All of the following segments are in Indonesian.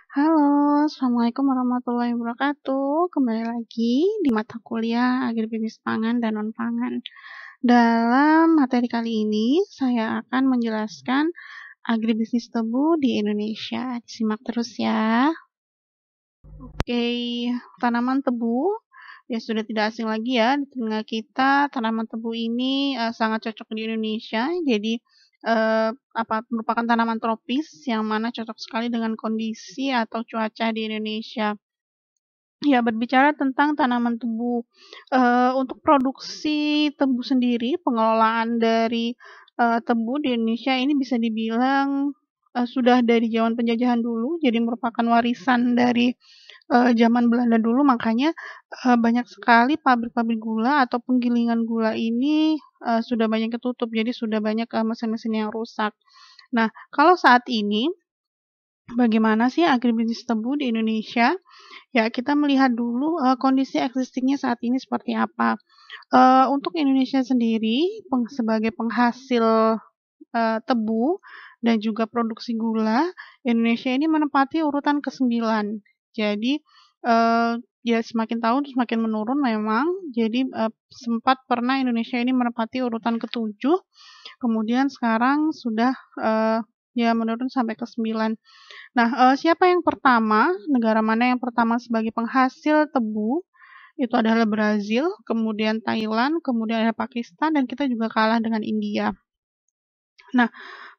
Halo, Assalamualaikum warahmatullahi wabarakatuh. Kembali lagi di mata kuliah Agribisnis Pangan dan Non-Pangan. Dalam materi kali ini, saya akan menjelaskan agribisnis tebu di Indonesia. Disimak terus ya. Oke, tanaman tebu ya sudah tidak asing lagi ya di telinga kita. Tanaman tebu ini sangat cocok di Indonesia. Jadi merupakan tanaman tropis yang mana cocok sekali dengan kondisi atau cuaca di Indonesia. Ya, berbicara tentang tanaman tebu, untuk produksi tebu sendiri, pengelolaan dari tebu di Indonesia ini bisa dibilang sudah dari zaman penjajahan dulu, jadi merupakan warisan dari zaman Belanda dulu. Makanya banyak sekali pabrik-pabrik gula atau penggilingan gula ini sudah banyak ketutup, jadi sudah banyak mesin-mesin yang rusak. Nah, kalau saat ini bagaimana sih agribisnis tebu di Indonesia? Ya, kita melihat dulu kondisi existing-nya saat ini seperti apa. Untuk Indonesia sendiri sebagai penghasil tebu dan juga produksi gula, Indonesia ini menempati urutan ke-9. Jadi ya semakin tahun semakin menurun memang. Jadi sempat pernah Indonesia ini menempati urutan ke-7, kemudian sekarang sudah ya menurun sampai ke-9. Nah, siapa yang pertama, negara mana yang pertama sebagai penghasil tebu, itu adalah Brazil, kemudian Thailand, kemudian ada Pakistan, dan kita juga kalah dengan India. Nah,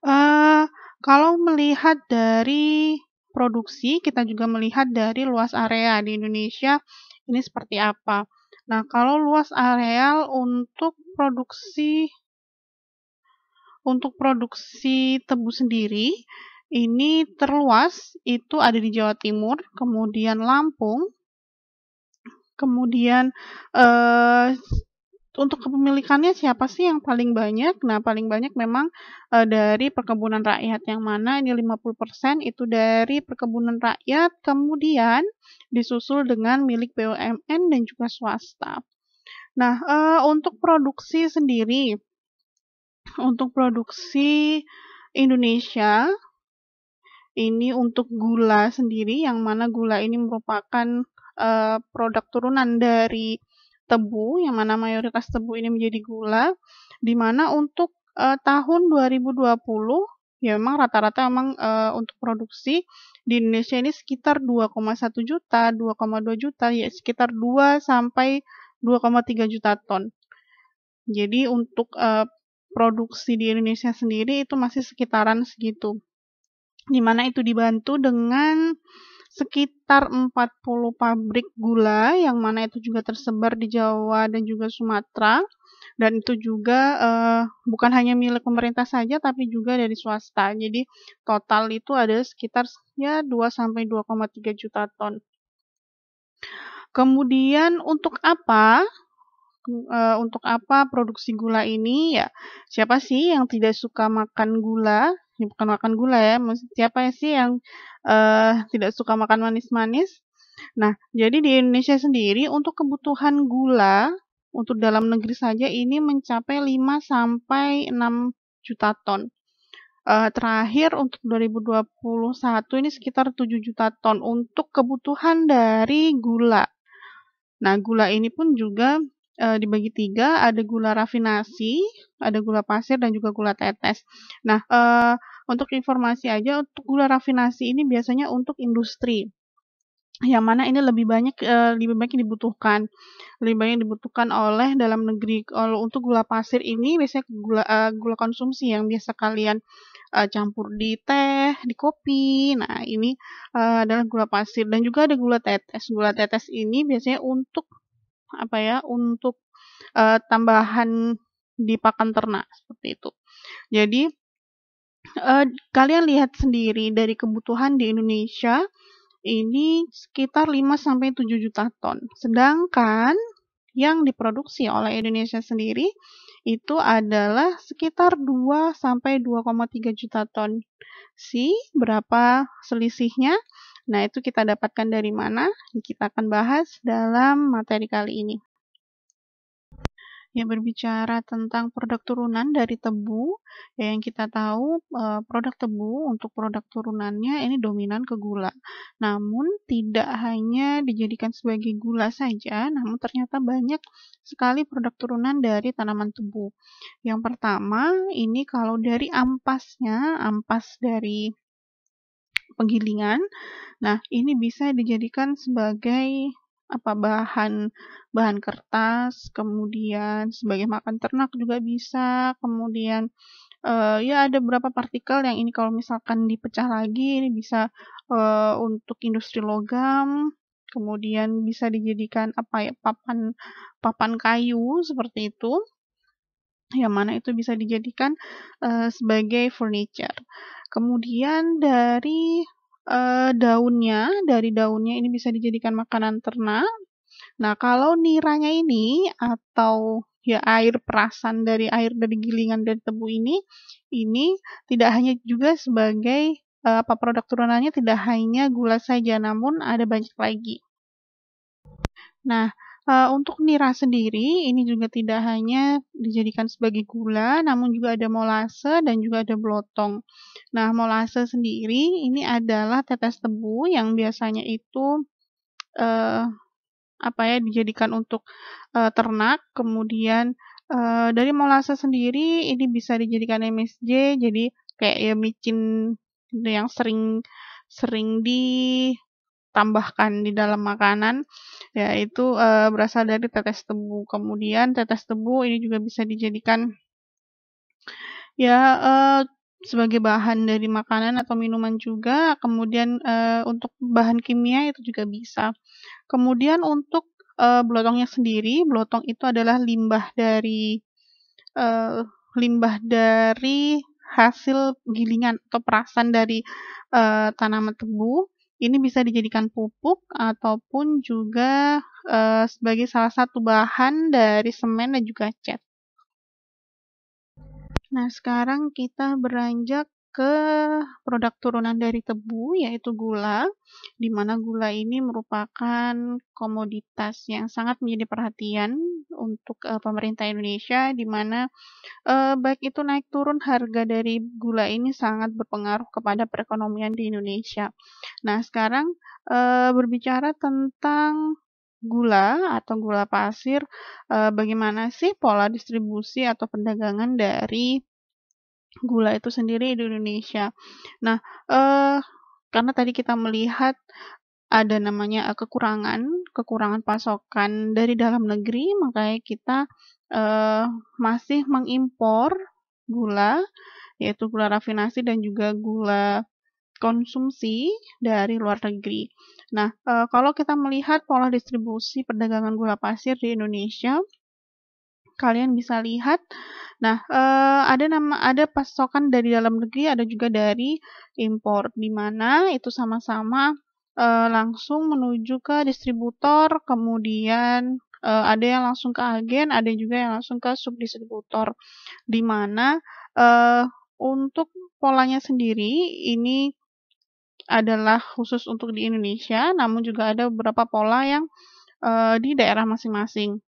eee, kalau melihat dari produksi, kita juga melihat dari luas area di Indonesia ini seperti apa. Nah, kalau luas areal untuk produksi tebu sendiri, ini terluas itu ada di Jawa Timur, kemudian Lampung, kemudian untuk kepemilikannya siapa sih yang paling banyak? Nah, paling banyak memang dari perkebunan rakyat, yang mana ini 50% itu dari perkebunan rakyat, kemudian disusul dengan milik BUMN dan juga swasta. Nah, untuk produksi Indonesia, ini untuk gula sendiri, yang mana gula ini merupakan produk turunan dari tebu, yang mana mayoritas tebu ini menjadi gula, di mana untuk tahun 2020, ya memang rata-rata memang untuk produksi di Indonesia ini sekitar 2,1 juta, 2,2 juta, ya sekitar 2 sampai 2,3 juta ton. Jadi untuk produksi di Indonesia sendiri itu masih sekitaran segitu, di mana itu dibantu dengan sekitar 40 pabrik gula, yang mana itu juga tersebar di Jawa dan juga Sumatera, dan itu juga bukan hanya milik pemerintah saja, tapi juga dari swasta. Jadi total itu ada sekitar ya 2 sampai 2,3 juta ton. Kemudian untuk apa produksi gula ini? Ya, siapa sih yang tidak suka makan gula? Ya, bukan makan gula ya, siapa sih yang tidak suka makan manis-manis? Nah, jadi di Indonesia sendiri untuk kebutuhan gula untuk dalam negeri saja ini mencapai 5 sampai 6 juta ton. Terakhir untuk 2021 ini sekitar 7 juta ton untuk kebutuhan dari gula. Nah, gula ini pun juga dibagi 3, ada gula rafinasi, ada gula pasir, dan juga gula tetes. Nah, untuk informasi aja, untuk gula rafinasi ini biasanya untuk industri, yang mana ini lebih banyak dibutuhkan, oleh dalam negeri. Kalau untuk gula pasir ini biasanya gula konsumsi yang biasa kalian campur di teh, di kopi. Nah, ini adalah gula pasir, dan juga ada gula tetes. Gula tetes ini biasanya untuk apa ya, untuk tambahan di pakan ternak, seperti itu. Jadi kalian lihat sendiri dari kebutuhan di Indonesia ini sekitar 5 sampai 7 juta ton. Sedangkan yang diproduksi oleh Indonesia sendiri itu adalah sekitar 2 sampai 2,3 juta ton. Berapa selisihnya? Nah, itu kita dapatkan dari mana? Kita akan bahas dalam materi kali ini. Ya, berbicara tentang produk turunan dari tebu, ya yang kita tahu, produk tebu untuk produk turunannya ini dominan ke gula. Namun tidak hanya dijadikan sebagai gula saja, namun ternyata banyak sekali produk turunan dari tanaman tebu. Yang pertama, ini kalau dari ampasnya, ampas dari penggilingan. Nah, ini bisa dijadikan sebagai bahan bahan kertas, kemudian sebagai makan ternak juga bisa, kemudian, ya ada beberapa partikel yang ini kalau misalkan dipecah lagi ini bisa, untuk industri logam, kemudian bisa dijadikan papan papan kayu seperti itu, yang mana itu bisa dijadikan, sebagai furniture. Kemudian dari daunnya ini bisa dijadikan makanan ternak. Nah, kalau niranya ini atau ya air perasan dari gilingan dari tebu ini tidak hanya juga sebagai, produk turunannya tidak hanya gula saja, namun ada banyak lagi. Nah, untuk nira sendiri ini juga tidak hanya dijadikan sebagai gula, namun juga ada molase dan juga ada blotong. Nah, molase sendiri ini adalah tetes tebu yang biasanya itu, eee, dijadikan untuk, ternak, kemudian, dari molase sendiri ini bisa dijadikan MSG, jadi kayak ya micin yang sering sering ditambahkan di dalam makanan, yaitu, berasal dari tetes tebu. Kemudian tetes tebu ini juga bisa dijadikan ya, sebagai bahan dari makanan atau minuman juga, kemudian, untuk bahan kimia itu juga bisa. Kemudian untuk, blotongnya sendiri, blotong itu adalah eee, limbah dari hasil gilingan atau perasan dari, tanaman tebu. Ini bisa dijadikan pupuk ataupun juga, sebagai salah satu bahan dari semen dan juga cat. Nah, sekarang kita beranjak ke produk turunan dari tebu, yaitu gula, di mana gula ini merupakan komoditas yang sangat menjadi perhatian untuk, pemerintah Indonesia, di mana, baik itu naik turun harga dari gula ini sangat berpengaruh kepada perekonomian di Indonesia. Nah, sekarang, berbicara tentang gula atau gula pasir, bagaimana sih pola distribusi atau perdagangan dari gula itu sendiri di Indonesia. Nah, eee, karena tadi kita melihat ada namanya, kekurangan pasokan dari dalam negeri, makanya kita, eee, masih mengimpor gula, yaitu gula rafinasi dan juga gula konsumsi dari luar negeri. Nah, kalau kita melihat pola distribusi perdagangan gula pasir di Indonesia, kalian bisa lihat, nah, ada pasokan dari dalam negeri, ada juga dari impor, di mana itu sama-sama, langsung menuju ke distributor, kemudian, ada yang langsung ke agen, ada juga yang langsung ke subdistributor, di mana, untuk polanya sendiri ini adalah khusus untuk di Indonesia, namun juga ada beberapa pola yang, di daerah masing-masing.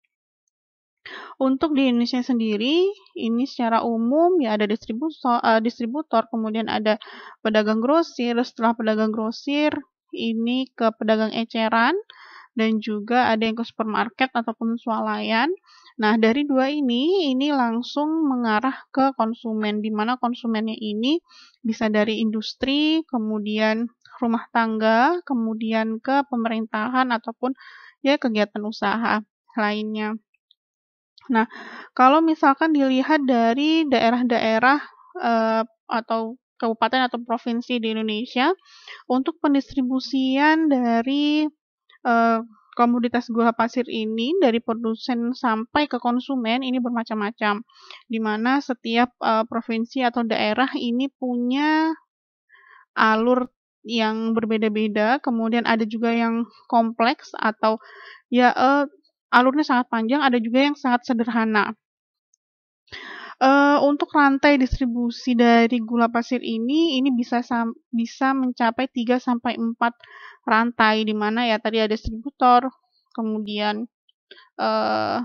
Untuk di Indonesia sendiri, ini secara umum ya ada distributor, kemudian ada pedagang grosir, setelah pedagang grosir ini ke pedagang eceran, dan juga ada yang ke supermarket ataupun swalayan. Nah, dari dua ini langsung mengarah ke konsumen, di mana konsumennya ini bisa dari industri, kemudian rumah tangga, kemudian ke pemerintahan ataupun ya kegiatan usaha lainnya. Nah, kalau misalkan dilihat dari daerah-daerah, atau kabupaten atau provinsi di Indonesia, untuk pendistribusian dari, komoditas gula pasir ini dari produsen sampai ke konsumen ini bermacam-macam, di mana setiap, provinsi atau daerah ini punya alur yang berbeda-beda, kemudian ada juga yang kompleks atau ya, alurnya sangat panjang, ada juga yang sangat sederhana. Untuk rantai distribusi dari gula pasir ini bisa mencapai 3 sampai 4 rantai, di mana ya tadi ada distributor, kemudian, eee,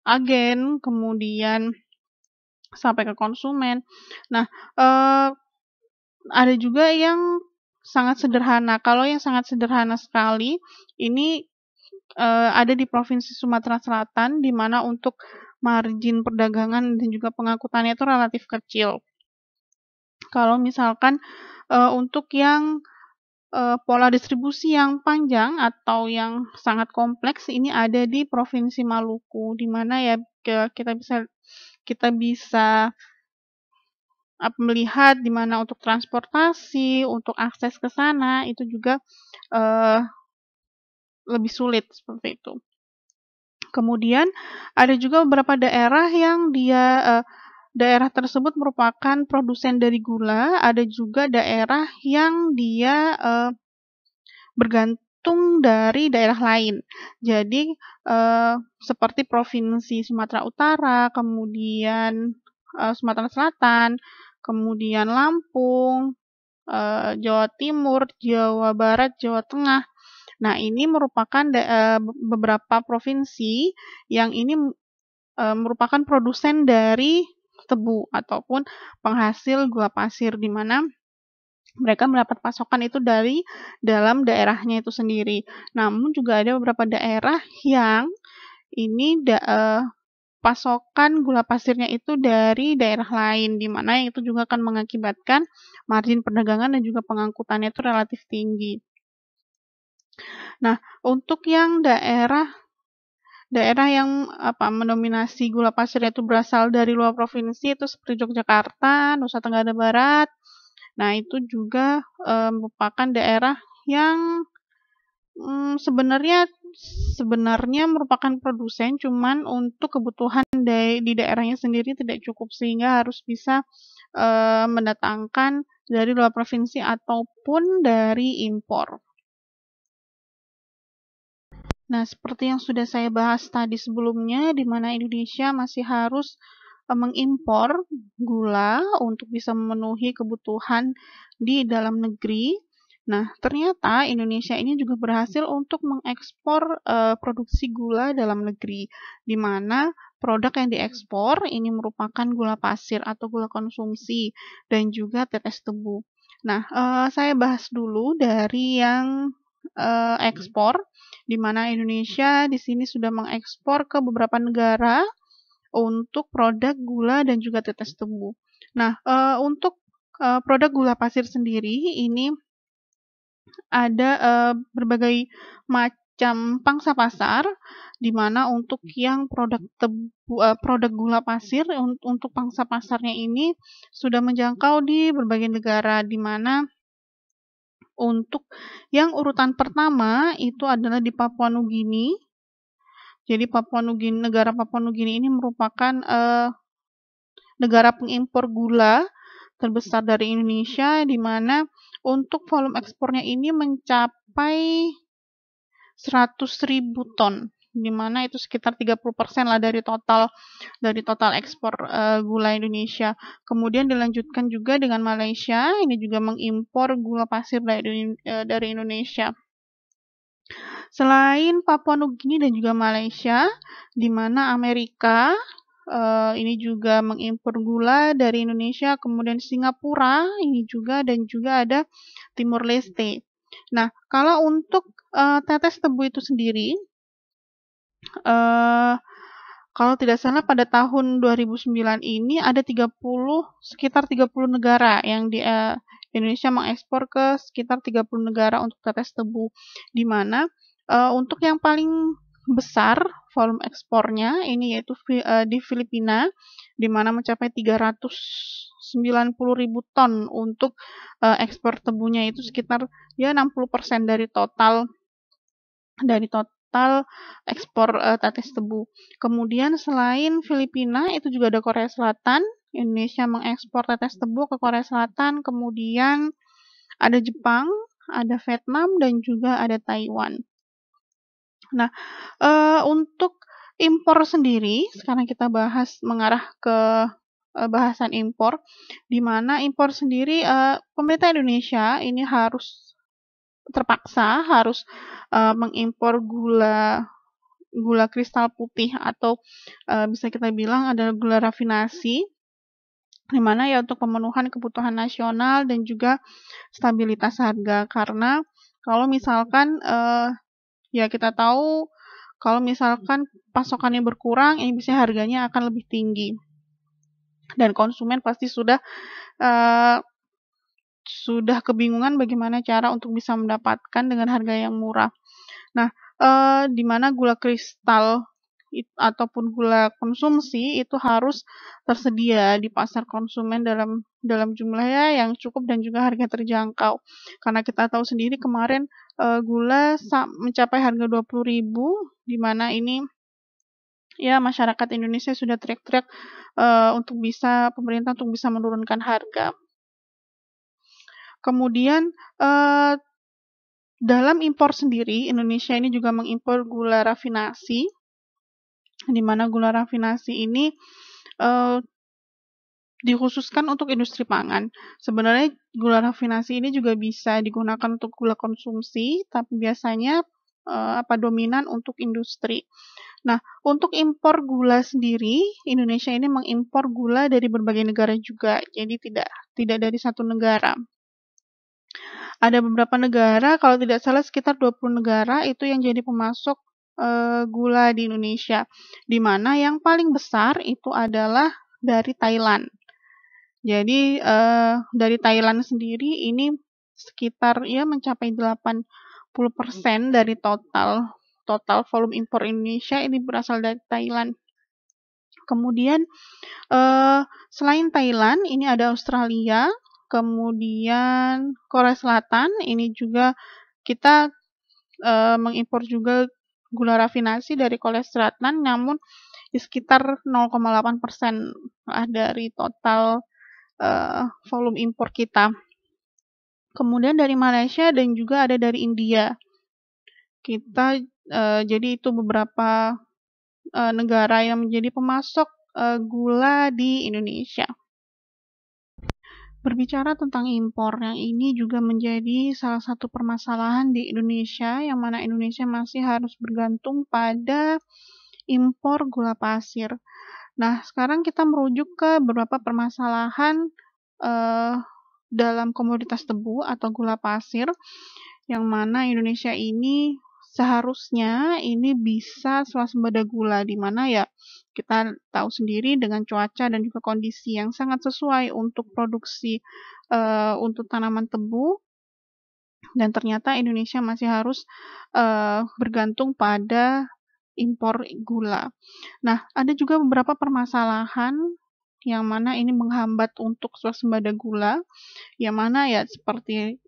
agen, kemudian sampai ke konsumen. Nah, ada juga yang sangat sederhana. Kalau yang sangat sederhana sekali, ini ada di Provinsi Sumatera Selatan, di mana untuk margin perdagangan dan juga pengangkutannya itu relatif kecil. Kalau misalkan untuk yang pola distribusi yang panjang atau yang sangat kompleks ini ada di Provinsi Maluku, di mana ya kita bisa melihat di mana untuk transportasi, untuk akses ke sana itu juga lebih sulit seperti itu. Kemudian ada juga beberapa daerah yang daerah tersebut merupakan produsen dari gula, ada juga daerah yang dia bergantung dari daerah lain. Jadi seperti Provinsi Sumatera Utara, kemudian Sumatera Selatan, kemudian Lampung, Jawa Timur, Jawa Barat, Jawa Tengah. Nah, ini merupakan beberapa provinsi yang ini merupakan produsen dari tebu ataupun penghasil gula pasir, di mana mereka mendapat pasokan itu dari dalam daerahnya itu sendiri. Namun juga ada beberapa daerah yang ini pasokan gula pasirnya itu dari daerah lain, di mana itu juga akan mengakibatkan margin perdagangan dan juga pengangkutannya itu relatif tinggi. Nah, untuk yang daerah yang mendominasi gula pasirnya itu berasal dari luar provinsi itu seperti Yogyakarta, Nusa Tenggara Barat. Nah, itu juga merupakan daerah yang sebenarnya merupakan produsen, cuman untuk kebutuhan di daerahnya sendiri tidak cukup sehingga harus bisa mendatangkan dari luar provinsi ataupun dari impor. Nah, seperti yang sudah saya bahas tadi sebelumnya, di mana Indonesia masih harus mengimpor gula untuk bisa memenuhi kebutuhan di dalam negeri. Nah, ternyata Indonesia ini juga berhasil untuk mengekspor produksi gula dalam negeri, di mana produk yang diekspor ini merupakan gula pasir atau gula konsumsi dan juga tetes tebu. Nah, saya bahas dulu dari yang ekspor, di mana Indonesia di sini sudah mengekspor ke beberapa negara untuk produk gula dan juga tetes tebu. Nah, untuk produk gula pasir sendiri ini ada berbagai macam pangsa pasar, di mana untuk yang produk gula pasir untuk pangsa pasarnya ini sudah menjangkau di berbagai negara, di mana untuk yang urutan pertama itu adalah di Papua Nugini. Jadi negara Papua Nugini ini merupakan negara pengimpor gula terbesar dari Indonesia, di mana untuk volume ekspornya ini mencapai 100.000 ton, di mana itu sekitar 30% lah dari total ekspor gula Indonesia. Kemudian dilanjutkan juga dengan Malaysia, ini juga mengimpor gula pasir dari Indonesia. Selain Papua Nugini dan juga Malaysia, di mana Amerika ini juga mengimpor gula dari Indonesia, kemudian Singapura ini juga, dan juga ada Timur Leste. Nah, kalau untuk tetes tebu itu sendiri, kalau tidak salah pada tahun 2009 ini ada sekitar 30 negara yang Indonesia mengekspor ke sekitar 30 negara untuk tetes tebu, di mana untuk yang paling besar volume ekspornya ini yaitu di Filipina, di mana mencapai 390.000 ton untuk ekspor tebunya, itu sekitar 60% dari total ekspor tetes tebu. Kemudian selain Filipina itu juga ada Korea Selatan. Indonesia mengekspor tetes tebu ke Korea Selatan, kemudian ada Jepang, ada Vietnam, dan juga ada Taiwan. Nah, untuk impor sendiri, sekarang kita mengarah ke bahasan impor, di mana impor sendiri pemerintah Indonesia ini terpaksa harus mengimpor gula gula kristal putih atau bisa kita bilang adalah gula rafinasi, di mana ya untuk pemenuhan kebutuhan nasional dan juga stabilitas harga. Karena kalau misalkan ya kita tahu kalau misalkan pasokannya berkurang, ini bisa harganya akan lebih tinggi. Dan konsumen pasti sudah kebingungan bagaimana cara untuk bisa mendapatkan dengan harga yang murah. Nah, di mana gula kristal ataupun gula konsumsi itu harus tersedia di pasar konsumen dalam jumlah yang cukup dan juga harga terjangkau. Karena kita tahu sendiri kemarin gula mencapai harga 20.000, di mana ini ya masyarakat Indonesia sudah teriak-teriak untuk pemerintah untuk bisa menurunkan harga. Kemudian dalam impor sendiri, Indonesia ini juga mengimpor gula rafinasi, di mana gula rafinasi ini dikhususkan untuk industri pangan. Sebenarnya gula rafinasi ini juga bisa digunakan untuk gula konsumsi, tapi biasanya dominan untuk industri. Nah, untuk impor gula sendiri, Indonesia ini mengimpor gula dari berbagai negara juga, jadi tidak dari satu negara. Ada beberapa negara, kalau tidak salah sekitar 20 negara itu yang jadi pemasok gula di Indonesia, di mana yang paling besar itu adalah dari Thailand. Jadi dari Thailand sendiri ini sekitar ya mencapai 80% dari total volume impor Indonesia ini berasal dari Thailand. Kemudian selain Thailand ini ada Australia, kemudian Korea Selatan, ini juga kita mengimpor juga gula rafinasi dari Korea Selatan, namun di sekitar 0,8% dari total volume impor kita. Kemudian dari Malaysia dan juga ada dari India. Kita jadi itu beberapa negara yang menjadi pemasok gula di Indonesia. Berbicara tentang impor, yang ini juga menjadi salah satu permasalahan di Indonesia, yang mana Indonesia masih harus bergantung pada impor gula pasir. Nah, sekarang kita merujuk ke beberapa permasalahan dalam komoditas tebu atau gula pasir, yang mana Indonesia ini seharusnya ini bisa swasembada gula, di mana ya kita tahu sendiri dengan cuaca dan juga kondisi yang sangat sesuai untuk produksi untuk tanaman tebu, dan ternyata Indonesia masih harus bergantung pada impor gula. Nah, ada juga beberapa permasalahan yang mana ini menghambat untuk swasembada gula, yang mana ya seperti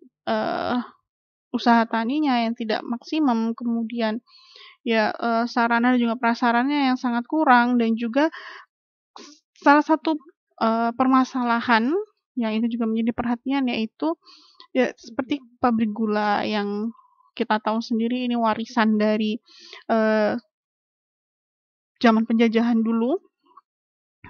usaha taninya yang tidak maksimum, kemudian ya sarana dan juga prasarannya yang sangat kurang, dan juga salah satu permasalahan yang itu juga menjadi perhatian yaitu ya seperti pabrik gula yang kita tahu sendiri ini warisan dari zaman penjajahan dulu,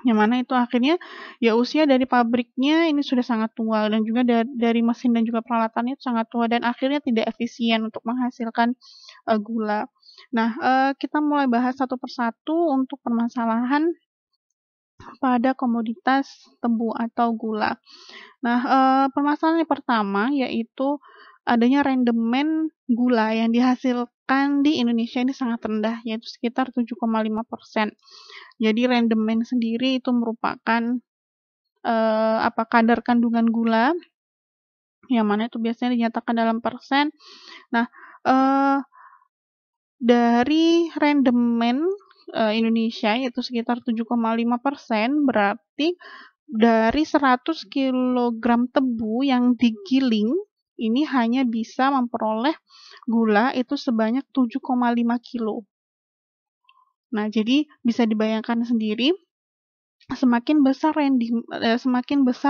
yang mana itu akhirnya ya usia dari pabriknya ini sudah sangat tua, dan juga dari mesin dan juga peralatannya itu sangat tua, dan akhirnya tidak efisien untuk menghasilkan gula. Nah, kita mulai bahas satu persatu untuk permasalahan pada komoditas tebu atau gula. Nah, permasalahan yang pertama yaitu adanya rendemen gula yang dihasilkan di Indonesia ini sangat rendah, yaitu sekitar 7,5%. Jadi rendemen sendiri itu merupakan kadar kandungan gula, yang mana itu biasanya dinyatakan dalam persen. Nah, dari rendemen Indonesia yaitu sekitar 7,5%, berarti dari 100 kg tebu yang digiling ini hanya bisa memperoleh gula itu sebanyak 7,5 kilo. Nah, jadi bisa dibayangkan sendiri semakin besar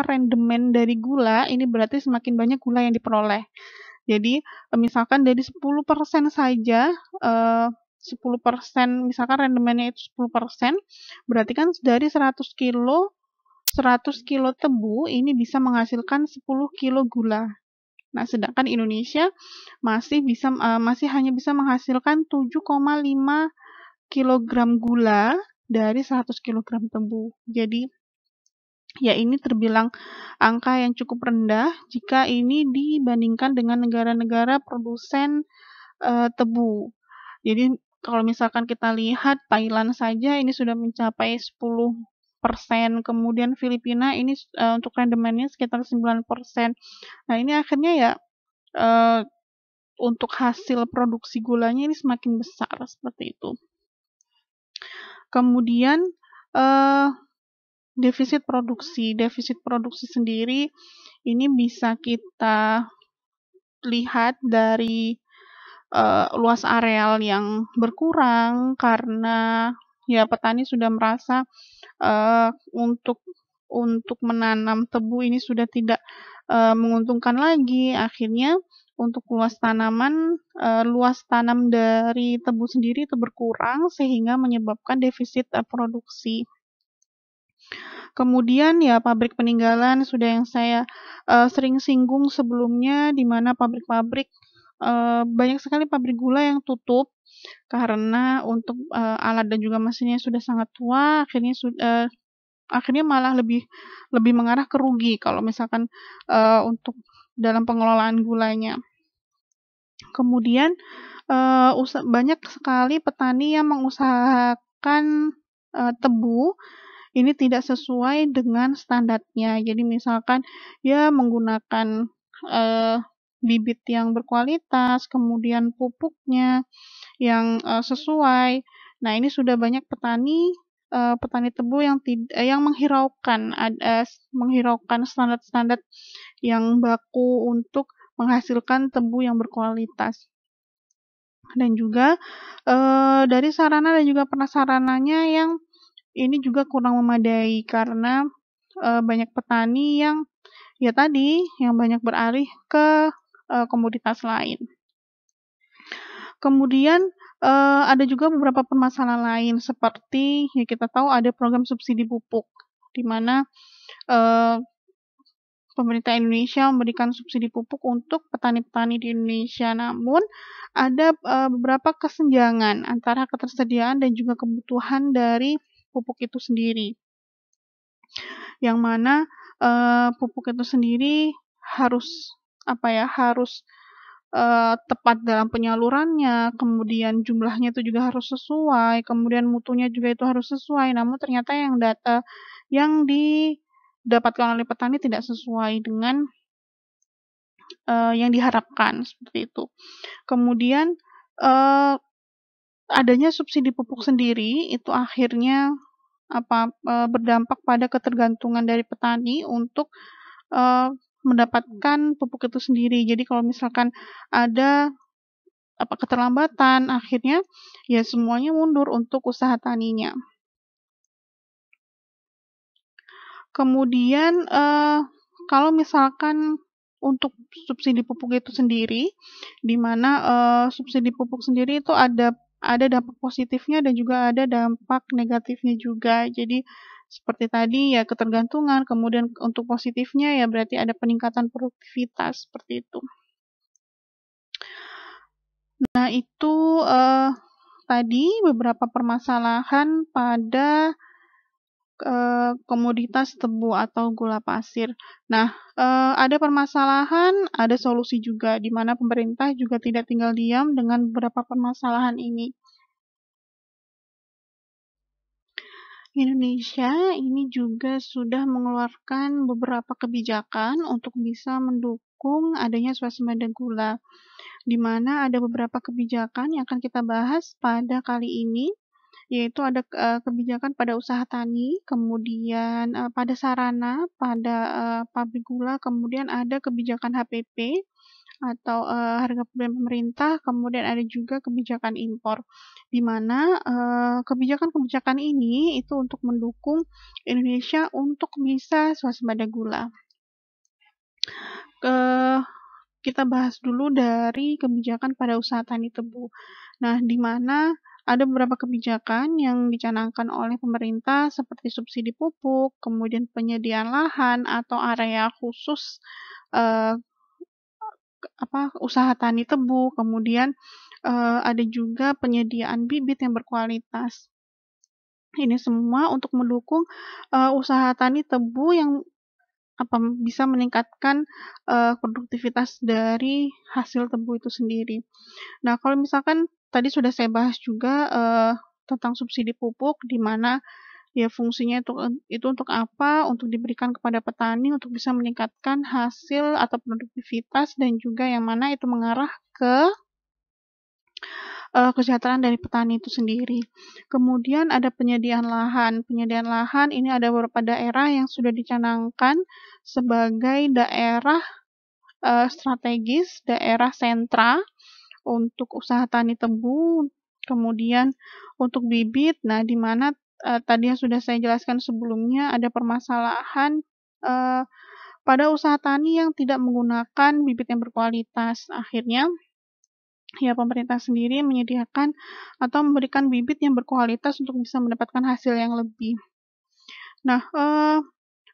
rendemen dari gula, ini berarti semakin banyak gula yang diperoleh. Jadi misalkan dari 10% saja, 10% misalkan rendemennya itu 10%, berarti kan dari 100 kilo tebu ini bisa menghasilkan 10 kilo gula. Nah, sedangkan Indonesia masih hanya bisa menghasilkan 7,5 kilogram gula dari 100 kilogram tebu. Jadi, ya ini terbilang angka yang cukup rendah jika ini dibandingkan dengan negara-negara produsen tebu. Jadi kalau misalkan kita lihat Thailand saja ini sudah mencapai 10%, kemudian Filipina ini untuk rendemennya sekitar 9%. Nah ini akhirnya ya untuk hasil produksi gulanya ini semakin besar seperti itu. Kemudian defisit produksi sendiri ini bisa kita lihat dari luas areal yang berkurang karena ya petani sudah merasa untuk menanam tebu ini sudah tidak menguntungkan lagi. Akhirnya untuk luas tanam dari tebu sendiri itu berkurang sehingga menyebabkan defisit produksi. Kemudian ya pabrik peninggalan sudah yang saya sering singgung sebelumnya, di mana pabrik-pabrik banyak sekali pabrik gula yang tutup karena untuk alat dan juga mesinnya sudah sangat tua, akhirnya malah lebih mengarah ke rugi kalau misalkan untuk dalam pengelolaan gulanya. Kemudian banyak sekali petani yang mengusahakan tebu ini tidak sesuai dengan standarnya. Jadi misalkan ya menggunakan bibit yang berkualitas, kemudian pupuknya yang sesuai. Nah, ini sudah banyak petani tebu yang menghiraukan standar-standar yang baku untuk menghasilkan tebu yang berkualitas. Dan juga dari sarana dan juga prasarananya yang ini juga kurang memadai karena banyak petani yang ya tadi yang banyak beralih ke komoditas lain. Kemudian ada juga beberapa permasalahan lain seperti ya kita tahu ada program subsidi pupuk di mana pemerintah Indonesia memberikan subsidi pupuk untuk petani-petani di Indonesia. Namun ada beberapa kesenjangan antara ketersediaan dan juga kebutuhan dari pupuk itu sendiri, yang mana pupuk itu sendiri harus tepat dalam penyalurannya, kemudian jumlahnya itu juga harus sesuai, kemudian mutunya juga itu harus sesuai. Namun ternyata yang didapatkan oleh petani tidak sesuai dengan yang diharapkan seperti itu. Kemudian adanya subsidi pupuk sendiri itu akhirnya berdampak pada ketergantungan dari petani untuk mendapatkan pupuk itu sendiri. Jadi kalau misalkan ada keterlambatan, akhirnya ya semuanya mundur untuk usaha taninya. Kemudian kalau misalkan untuk subsidi pupuk itu sendiri, di mana subsidi pupuk sendiri itu ada dampak positifnya dan juga ada dampak negatifnya juga. Jadi seperti tadi ya ketergantungan, kemudian untuk positifnya ya berarti ada peningkatan produktivitas seperti itu. Nah itu tadi beberapa permasalahan pada komoditas tebu atau gula pasir. Nah, ada permasalahan, ada solusi juga, di mana pemerintah juga tidak tinggal diam dengan beberapa permasalahan ini. Indonesia ini juga sudah mengeluarkan beberapa kebijakan untuk bisa mendukung adanya swasembada gula, di mana ada beberapa kebijakan yang akan kita bahas pada kali ini, yaitu ada kebijakan pada usaha tani, kemudian pada sarana, pada pabrik gula, kemudian ada kebijakan HPP atau harga pemerintah, kemudian ada juga kebijakan impor, di mana kebijakan-kebijakan ini itu untuk mendukung Indonesia untuk bisa swasembada gula. Kita bahas dulu dari kebijakan pada usaha tani tebu. Nah, di mana ada beberapa kebijakan yang dicanangkan oleh pemerintah seperti subsidi pupuk, kemudian penyediaan lahan atau area khusus usaha tani tebu, kemudian ada juga penyediaan bibit yang berkualitas. Ini semua untuk mendukung usaha tani tebu yang bisa meningkatkan produktivitas dari hasil tebu itu sendiri. Nah, kalau misalkan tadi sudah saya bahas juga tentang subsidi pupuk, di mana ya fungsinya itu untuk apa? Untuk diberikan kepada petani untuk bisa meningkatkan hasil atau produktivitas, dan juga yang mana itu mengarah ke kesejahteraan dari petani itu sendiri. Kemudian ada penyediaan lahan. Penyediaan lahan ini ada beberapa daerah yang sudah dicanangkan sebagai daerah strategis, daerah sentra untuk usaha tani tebu, kemudian untuk bibit. Nah, di mana tadi yang sudah saya jelaskan sebelumnya, ada permasalahan pada usaha tani yang tidak menggunakan bibit yang berkualitas. Akhirnya ya pemerintah sendiri menyediakan atau memberikan bibit yang berkualitas untuk bisa mendapatkan hasil yang lebih. Nah,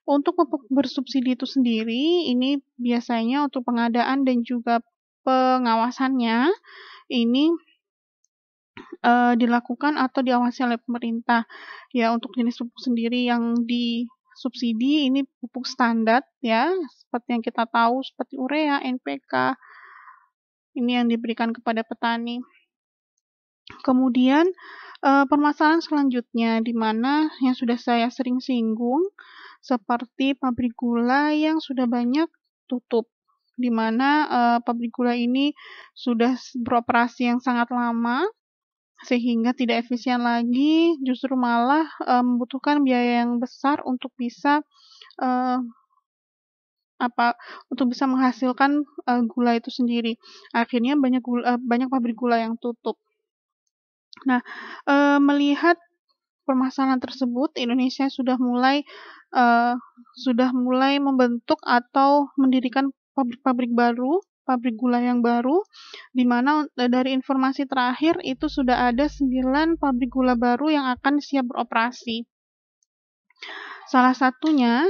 untuk pupuk bersubsidi itu sendiri, ini biasanya untuk pengadaan dan juga pengawasannya ini dilakukan atau diawasi oleh pemerintah. Ya, untuk jenis pupuk sendiri yang disubsidi ini pupuk standar ya, seperti yang kita tahu seperti urea, NPK, ini yang diberikan kepada petani. Kemudian permasalahan selanjutnya di mana yang sudah saya sering singgung, seperti pabrik gula yang sudah banyak tutup, di mana pabrik gula ini sudah beroperasi yang sangat lama, sehingga tidak efisien lagi, justru malah membutuhkan biaya yang besar untuk bisa menghasilkan gula itu sendiri. Akhirnya banyak pabrik gula yang tutup. Nah, melihat permasalahan tersebut, Indonesia sudah mulai membentuk atau mendirikan pabrik-pabrik baru, pabrik gula yang baru, di mana dari informasi terakhir itu sudah ada 9 pabrik gula baru yang akan siap beroperasi. Salah satunya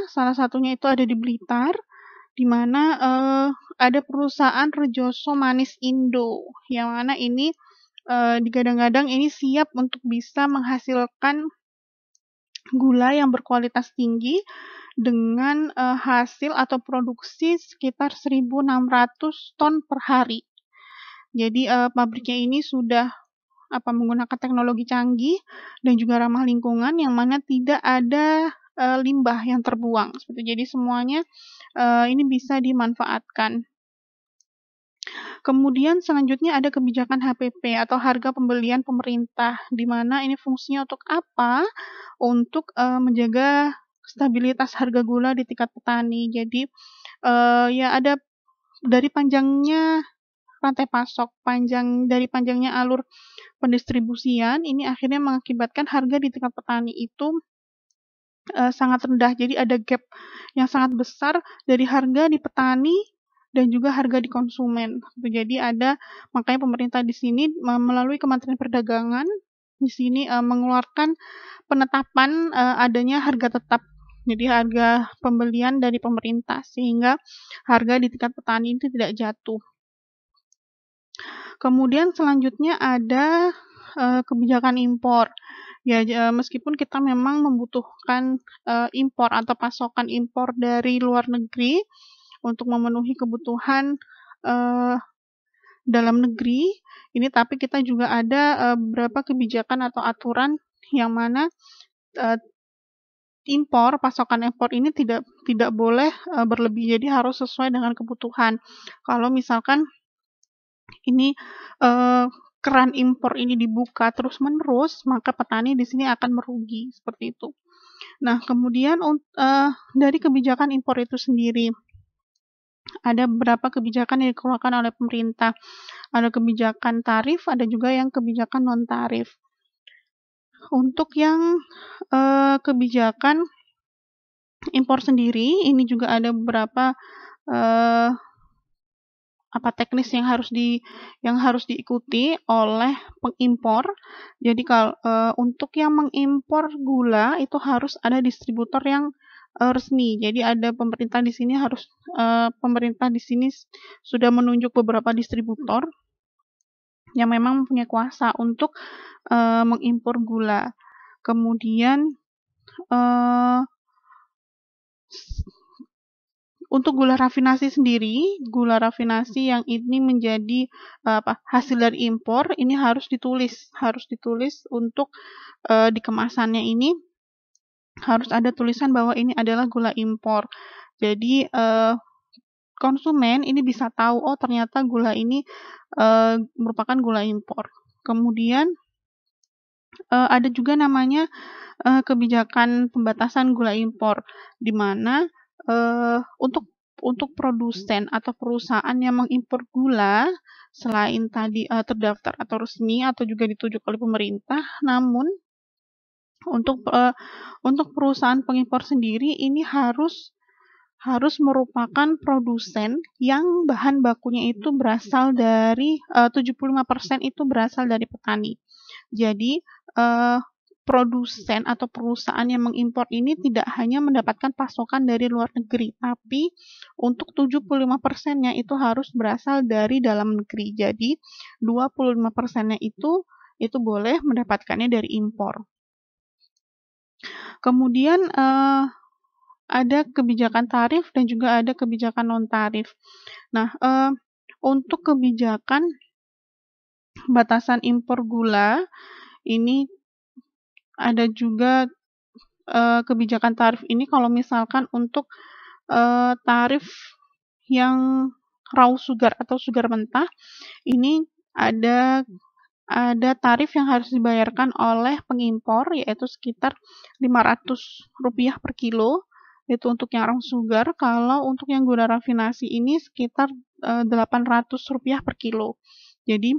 itu ada di Blitar, di mana ada perusahaan Rejoso Manis Indo, yang mana ini digadang-gadang ini siap untuk bisa menghasilkan gula yang berkualitas tinggi dengan hasil atau produksi sekitar 1.600 ton per hari. Jadi pabriknya ini sudah menggunakan teknologi canggih dan juga ramah lingkungan, yang mana tidak ada limbah yang terbuang. Jadi semuanya ini bisa dimanfaatkan. Kemudian selanjutnya ada kebijakan HPP atau harga pembelian pemerintah, di mana ini fungsinya untuk apa? Untuk menjaga stabilitas harga gula di tingkat petani. Jadi ya ada dari panjangnya rantai pasok, dari panjangnya alur pendistribusian, ini akhirnya mengakibatkan harga di tingkat petani itu sangat rendah. Jadi ada gap yang sangat besar dari harga di petani dan juga harga di konsumen. Jadi makanya pemerintah di sini melalui Kementerian Perdagangan di sini mengeluarkan penetapan adanya harga tetap. Jadi harga pembelian dari pemerintah, sehingga harga di tingkat petani itu tidak jatuh. Kemudian selanjutnya ada kebijakan impor. Ya, meskipun kita memang membutuhkan impor atau pasokan impor dari luar negeri untuk memenuhi kebutuhan dalam negeri ini, tapi kita juga ada beberapa kebijakan atau aturan yang mana pasokan impor ini tidak boleh berlebih, jadi harus sesuai dengan kebutuhan. Kalau misalkan ini keran impor ini dibuka terus-menerus, maka petani di sini akan merugi, seperti itu. Nah, kemudian dari kebijakan impor itu sendiri, ada beberapa kebijakan yang dikeluarkan oleh pemerintah. Ada kebijakan tarif, ada juga yang kebijakan non-tarif. Untuk yang kebijakan impor sendiri, ini juga ada beberapa teknis yang harus diikuti oleh pengimpor. Jadi kalau untuk yang mengimpor gula itu harus ada distributor yang resmi. Jadi ada pemerintah di sini sudah menunjuk beberapa distributor yang memang mempunyai kuasa untuk mengimpor gula. Kemudian untuk gula rafinasi sendiri, gula rafinasi yang ini menjadi hasil dari impor, ini harus ditulis untuk di kemasannya ini harus ada tulisan bahwa ini adalah gula impor. Jadi konsumen ini bisa tahu, oh ternyata gula ini merupakan gula impor. Kemudian ada juga namanya kebijakan pembatasan gula impor, di mana untuk produsen atau perusahaan yang mengimpor gula selain tadi terdaftar atau resmi atau juga ditunjuk oleh pemerintah, namun untuk perusahaan pengimpor sendiri ini harus merupakan produsen yang bahan bakunya itu berasal dari 75% itu berasal dari petani. Jadi produsen atau perusahaan yang mengimpor ini tidak hanya mendapatkan pasokan dari luar negeri, tapi untuk 75%-nya itu harus berasal dari dalam negeri. Jadi 25%-nya itu boleh mendapatkannya dari impor. Kemudian ada kebijakan tarif dan juga ada kebijakan non-tarif. Nah, untuk kebijakan batasan impor gula, ini ada juga kebijakan tarif ini kalau misalkan untuk tarif yang raw sugar atau sugar mentah, ini ada tarif yang harus dibayarkan oleh pengimpor, yaitu sekitar Rp500 per kilo, itu untuk yang raw sugar. Kalau untuk yang gula rafinasi ini sekitar Rp800 per kilo. Jadi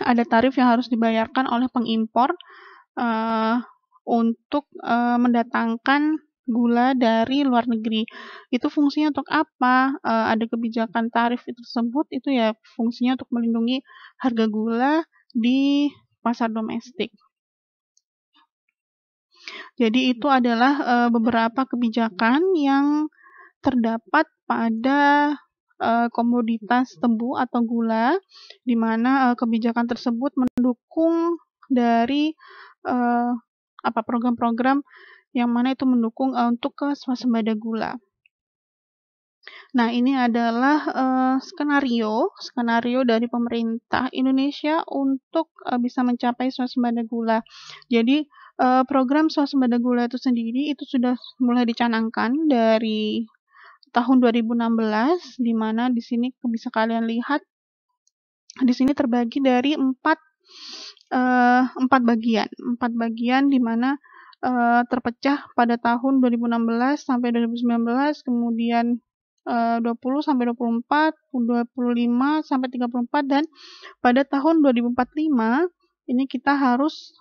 ada tarif yang harus dibayarkan oleh pengimpor untuk mendatangkan gula dari luar negeri. Itu fungsinya untuk apa? Ada kebijakan tarif tersebut itu ya fungsinya untuk melindungi harga gula di pasar domestik. Jadi itu adalah beberapa kebijakan yang terdapat pada komoditas tebu atau gula, di mana kebijakan tersebut mendukung dari program-program yang mana itu mendukung untuk swasembada gula. Nah, ini adalah skenario dari pemerintah Indonesia untuk bisa mencapai swasembada gula. Jadi program swasembada gula itu sendiri itu sudah mulai dicanangkan dari tahun 2016, di mana di sini bisa kalian lihat di sini terbagi dari empat bagian di mana terpecah pada tahun 2016 sampai 2019, kemudian 20 sampai 24, 25 sampai 34, dan pada tahun 2045 ini kita harus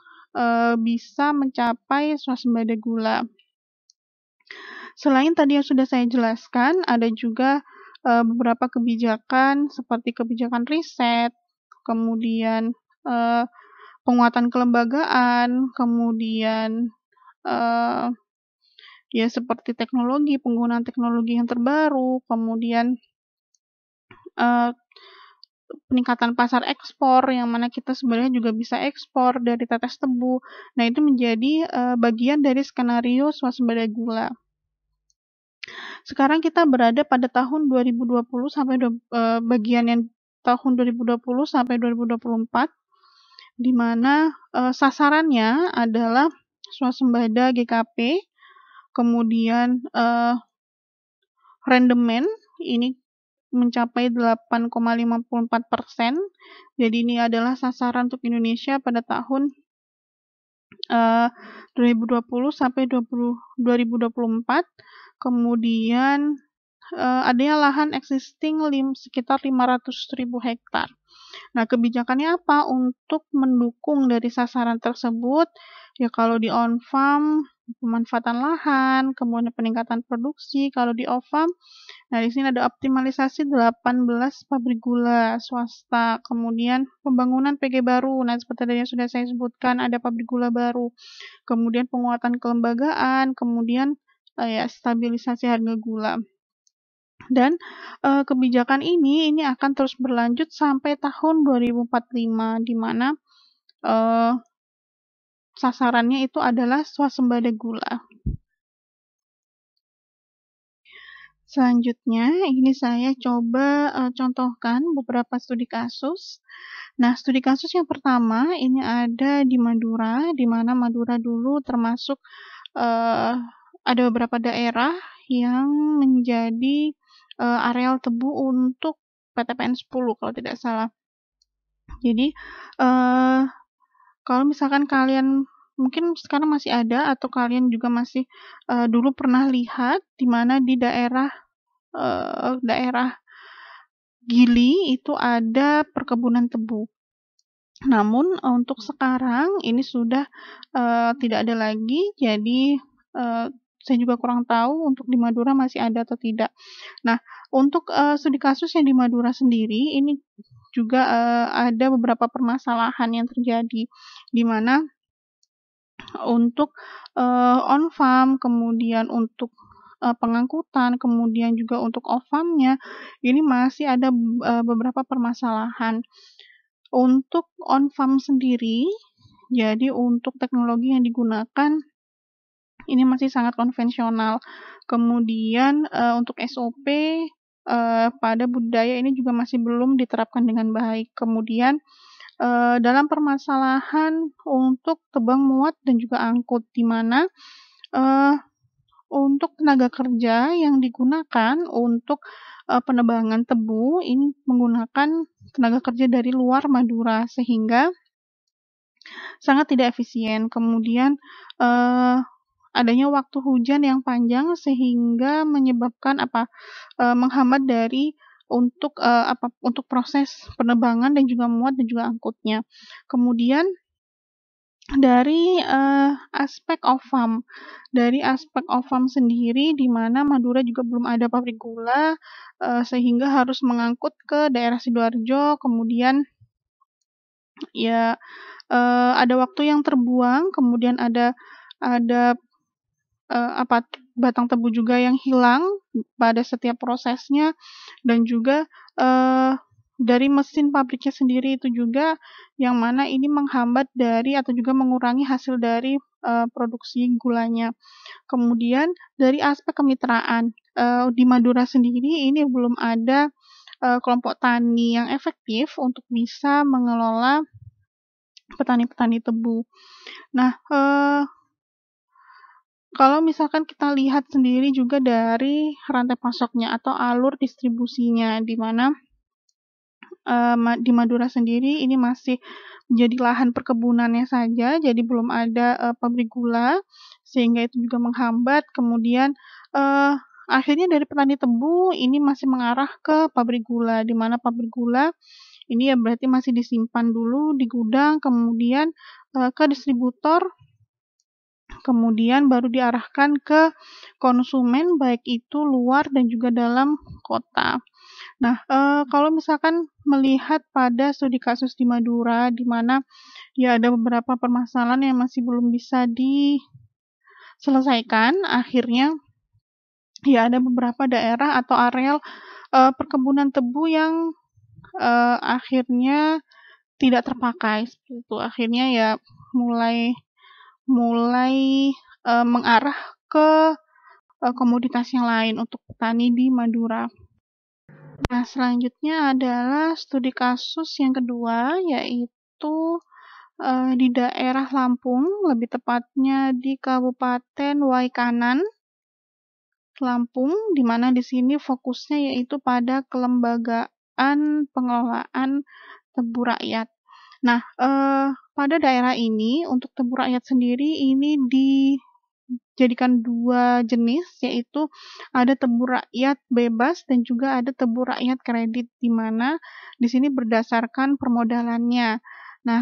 bisa mencapai swasembada gula. Selain tadi yang sudah saya jelaskan, ada juga beberapa kebijakan seperti kebijakan riset, kemudian penguatan kelembagaan, kemudian ya seperti penggunaan teknologi yang terbaru, kemudian peningkatan pasar ekspor yang mana kita sebenarnya juga bisa ekspor dari tetes tebu. Nah, itu menjadi bagian dari skenario swasembada gula. Sekarang kita berada pada tahun 2020 sampai bagian yang tahun 2020 sampai 2024, di mana sasarannya adalah swasembada GKP, kemudian rendemen ini mencapai 8,54%. Jadi ini adalah sasaran untuk Indonesia pada tahun 2020 sampai 2024. Kemudian adanya lahan existing sekitar 500.000 hektar. Nah, kebijakannya apa untuk mendukung dari sasaran tersebut? Ya, kalau di on-farm, pemanfaatan lahan, kemudian peningkatan produksi. Kalau di off-farm, nah di sini ada optimalisasi 18 pabrik gula swasta, kemudian pembangunan PG baru. Nah, seperti tadi yang sudah saya sebutkan, ada pabrik gula baru. Kemudian penguatan kelembagaan, kemudian stabilisasi harga gula. Dan kebijakan ini akan terus berlanjut sampai tahun 2045, di mana sasarannya itu adalah swasembada gula. Selanjutnya, ini saya coba contohkan beberapa studi kasus. Nah, studi kasus yang pertama ini ada di Madura, di mana Madura dulu termasuk ada beberapa daerah yang menjadi areal tebu untuk PTPN 10 kalau tidak salah. Jadi, kalau misalkan kalian mungkin sekarang masih ada atau kalian juga masih dulu pernah lihat di mana di daerah Gili itu ada perkebunan tebu. Namun untuk sekarang ini sudah tidak ada lagi, jadi saya juga kurang tahu untuk di Madura masih ada atau tidak. Nah, untuk studi kasus yang di Madura sendiri ini juga ada beberapa permasalahan yang terjadi, di mana untuk on farm, kemudian untuk pengangkutan, kemudian juga untuk off farm-nya, ini masih ada beberapa permasalahan. Untuk on farm sendiri, jadi untuk teknologi yang digunakan ini masih sangat konvensional. Kemudian untuk SOP pada budidaya ini juga masih belum diterapkan dengan baik. Kemudian dalam permasalahan untuk tebang muat dan juga angkut, di mana untuk tenaga kerja yang digunakan untuk penebangan tebu ini menggunakan tenaga kerja dari luar Madura, sehingga sangat tidak efisien. Kemudian adanya waktu hujan yang panjang sehingga menyebabkan menghambat dari untuk proses penebangan dan juga muat dan juga angkutnya. Kemudian dari aspek off farm sendiri, di mana Madura juga belum ada pabrik gula, sehingga harus mengangkut ke daerah Sidoarjo. Kemudian ya ada waktu yang terbuang, kemudian ada batang tebu juga yang hilang pada setiap prosesnya, dan juga dari mesin pabriknya sendiri itu juga yang mana ini menghambat dari atau juga mengurangi hasil dari produksi gulanya. Kemudian dari aspek kemitraan, di Madura sendiri ini belum ada kelompok tani yang efektif untuk bisa mengelola petani-petani tebu. Nah, kalau misalkan kita lihat sendiri juga dari rantai pasoknya atau alur distribusinya, di mana di Madura sendiri ini masih menjadi lahan perkebunannya saja, jadi belum ada pabrik gula, sehingga itu juga menghambat. Kemudian akhirnya dari petani tebu ini masih mengarah ke pabrik gula, di mana pabrik gula ini ya berarti masih disimpan dulu di gudang, kemudian ke distributor, kemudian baru diarahkan ke konsumen baik itu luar dan juga dalam kota. Nah, kalau misalkan melihat pada studi kasus di Madura, di mana ya ada beberapa permasalahan yang masih belum bisa diselesaikan, akhirnya ya ada beberapa daerah atau areal perkebunan tebu yang akhirnya tidak terpakai seperti itu. Akhirnya ya mulai mengarah ke komoditas yang lain untuk petani di Madura. Nah, selanjutnya adalah studi kasus yang kedua, yaitu di daerah Lampung, lebih tepatnya di Kabupaten Waikanan, Lampung, di mana di sini fokusnya yaitu pada kelembagaan pengelolaan tebu rakyat. Nah, pada daerah ini untuk tebu rakyat sendiri ini dijadikan dua jenis, yaitu ada tebu rakyat bebas dan juga ada tebu rakyat kredit, di mana di sini berdasarkan permodalannya. Nah,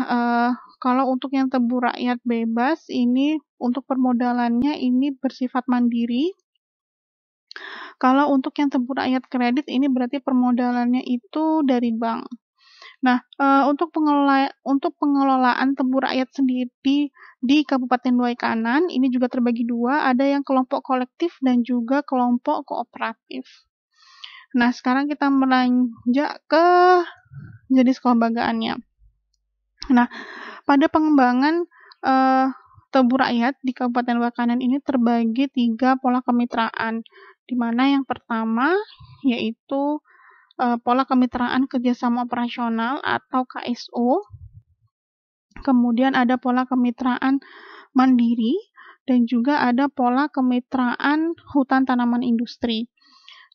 kalau untuk yang tebu rakyat bebas ini untuk permodalannya ini bersifat mandiri. Kalau untuk yang tebu rakyat kredit ini berarti permodalannya itu dari bank. Nah, untuk pengelolaan tebu rakyat sendiri di Kabupaten Waikanan ini juga terbagi dua, ada yang kelompok kolektif dan juga kelompok kooperatif. Nah, sekarang kita beranjak ke jenis kelembagaannya. Nah, pada pengembangan tebu rakyat di Kabupaten Bakanan ini terbagi 3 pola kemitraan, di mana yang pertama yaitu pola kemitraan kerjasama operasional atau KSO, kemudian ada pola kemitraan mandiri, dan juga ada pola kemitraan hutan tanaman industri.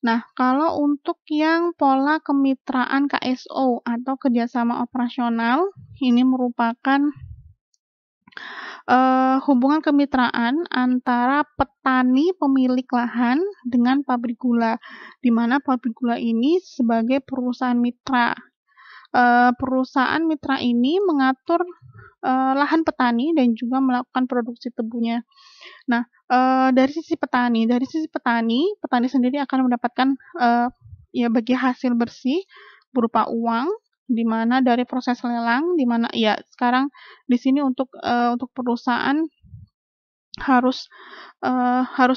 Nah, kalau untuk yang pola kemitraan KSO atau kerjasama operasional, ini merupakan hubungan kemitraan antara petani pemilik lahan dengan pabrik gula, di mana pabrik gula ini sebagai perusahaan mitra. Perusahaan mitra ini mengatur lahan petani dan juga melakukan produksi tebunya. Nah, dari sisi petani sendiri akan mendapatkan ya bagi hasil bersih berupa uang, di mana dari proses lelang, di mana ya sekarang di sini untuk perusahaan harus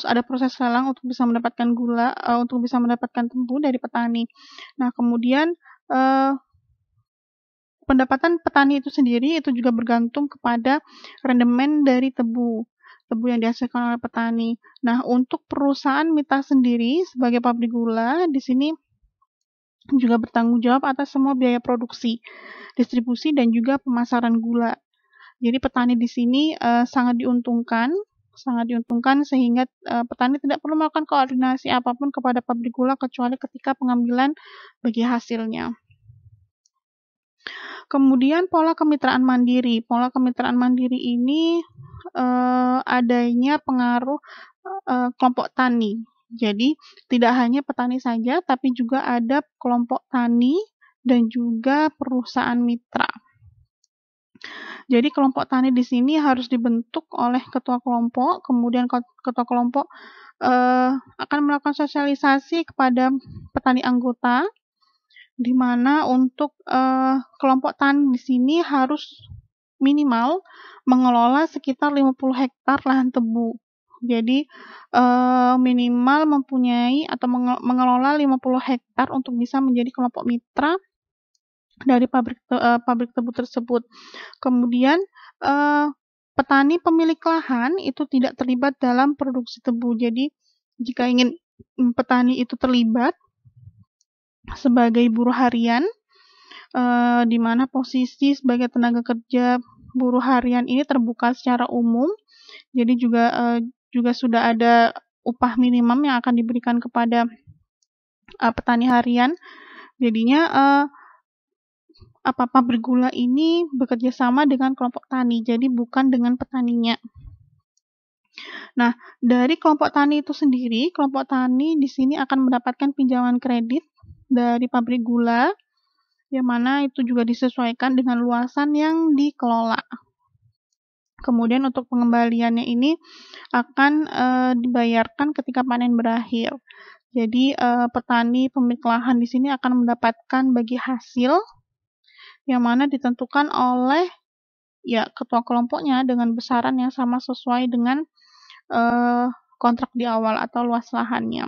ada proses lelang untuk bisa mendapatkan gula, untuk bisa mendapatkan tebu dari petani. Nah, kemudian pendapatan petani itu sendiri itu juga bergantung kepada rendemen dari tebu yang dihasilkan oleh petani. Nah, untuk perusahaan mitra sendiri sebagai pabrik gula di sini juga bertanggung jawab atas semua biaya produksi, distribusi, dan juga pemasaran gula. Jadi petani di sini sangat diuntungkan sehingga petani tidak perlu melakukan koordinasi apapun kepada pabrik gula kecuali ketika pengambilan bagi hasilnya. Kemudian pola kemitraan mandiri. Pola kemitraan mandiri ini adanya pengaruh kelompok tani. Jadi tidak hanya petani saja, tapi juga ada kelompok tani dan juga perusahaan mitra. Jadi kelompok tani di sini harus dibentuk oleh ketua kelompok, kemudian ketua kelompok akan melakukan sosialisasi kepada petani anggota, di mana untuk kelompok tani di sini harus minimal mengelola sekitar 50 hektar lahan tebu. Jadi minimal mempunyai atau mengelola 50 hektar untuk bisa menjadi kelompok mitra dari pabrik tebu tersebut. Kemudian petani pemilik lahan itu tidak terlibat dalam produksi tebu. Jadi jika ingin petani itu terlibat sebagai buruh harian, di mana posisi sebagai tenaga kerja buruh harian ini terbuka secara umum. Jadi juga sudah ada upah minimum yang akan diberikan kepada petani harian. Jadinya pabrik gula ini bekerja sama dengan kelompok tani, jadi bukan dengan petaninya. Nah, dari kelompok tani itu sendiri, kelompok tani di sini akan mendapatkan pinjaman kredit dari pabrik gula, yang mana itu juga disesuaikan dengan luasan yang dikelola. Kemudian untuk pengembaliannya ini akan dibayarkan ketika panen berakhir. Jadi petani pemilik lahan di sini akan mendapatkan bagi hasil yang mana ditentukan oleh ya ketua kelompoknya dengan besaran yang sama sesuai dengan kontrak di awal atau luas lahannya.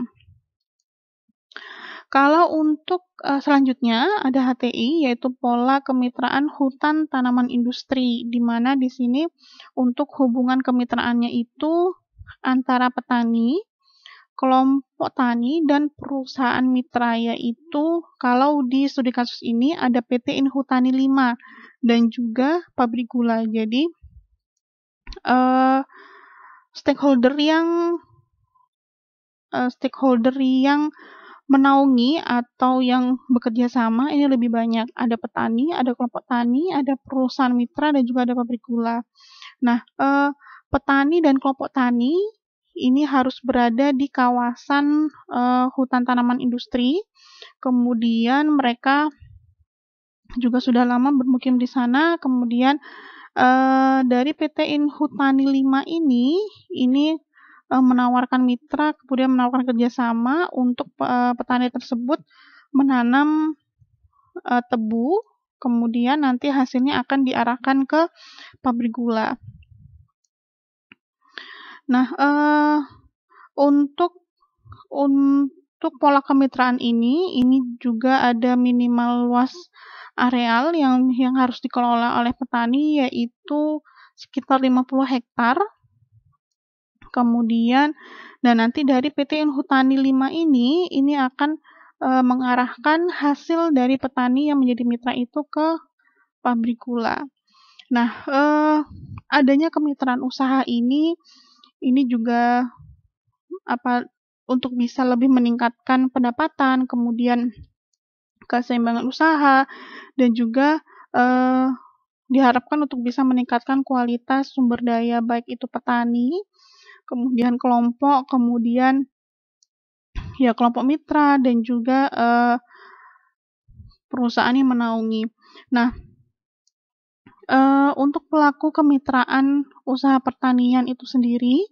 Kalau untuk selanjutnya ada HTI, yaitu pola kemitraan hutan tanaman industri, di mana di sini untuk hubungan kemitraannya itu antara petani, kelompok tani, dan perusahaan mitra, yaitu kalau di studi kasus ini ada PT Inhutani 5 dan juga pabrik gula. Jadi stakeholder yang menaungi atau yang bekerja sama ini lebih banyak. Ada petani, ada kelompok tani, ada perusahaan mitra, dan juga ada pabrik gula. Nah, petani dan kelompok tani ini harus berada di kawasan hutan tanaman industri. Kemudian mereka juga sudah lama bermukim di sana. Kemudian dari PT Inhutani 5 ini menawarkan mitra, kemudian menawarkan kerjasama untuk petani tersebut menanam tebu, kemudian nanti hasilnya akan diarahkan ke pabrik gula. Nah, untuk untuk pola kemitraan ini juga ada minimal luas areal yang harus dikelola oleh petani, yaitu sekitar 50 hektar. Kemudian nanti dari PT Inhutani 5 ini akan mengarahkan hasil dari petani yang menjadi mitra itu ke pabrik gula. Nah, adanya kemitraan usaha ini juga untuk bisa lebih meningkatkan pendapatan, kemudian keseimbangan usaha, dan juga diharapkan untuk bisa meningkatkan kualitas sumber daya, baik itu petani, kemudian kelompok, kemudian kelompok mitra, dan juga perusahaan yang menaungi. Nah, untuk pelaku kemitraan usaha pertanian itu sendiri,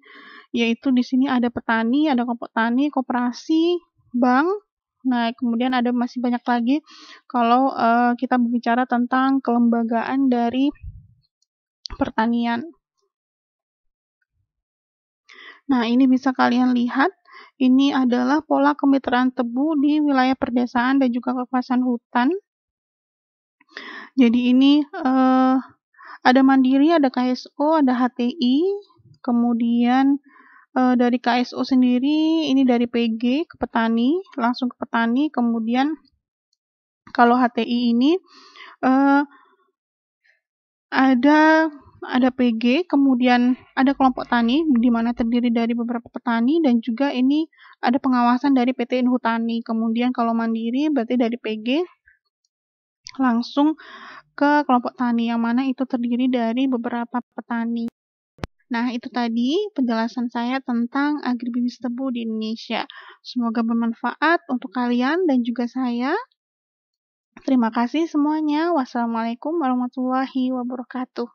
yaitu di sini ada petani, ada kelompok tani, koperasi, bank. Nah, kemudian ada masih banyak lagi kalau kita berbicara tentang kelembagaan dari pertanian. Nah, ini bisa kalian lihat, ini adalah pola kemitraan tebu di wilayah perdesaan dan juga kawasan hutan. Jadi ini ada Mandiri, ada KSO, ada HTI, kemudian dari KSO sendiri ini dari PG ke petani, langsung ke petani, kemudian kalau HTI ini ada PG, kemudian ada kelompok tani di mana terdiri dari beberapa petani, dan juga ini ada pengawasan dari PT Inhutani. Kemudian kalau Mandiri berarti dari PG langsung ke kelompok tani yang mana itu terdiri dari beberapa petani. Nah, itu tadi penjelasan saya tentang agribisnis tebu di Indonesia. Semoga bermanfaat untuk kalian dan juga saya. Terima kasih semuanya. Wassalamualaikum warahmatullahi wabarakatuh.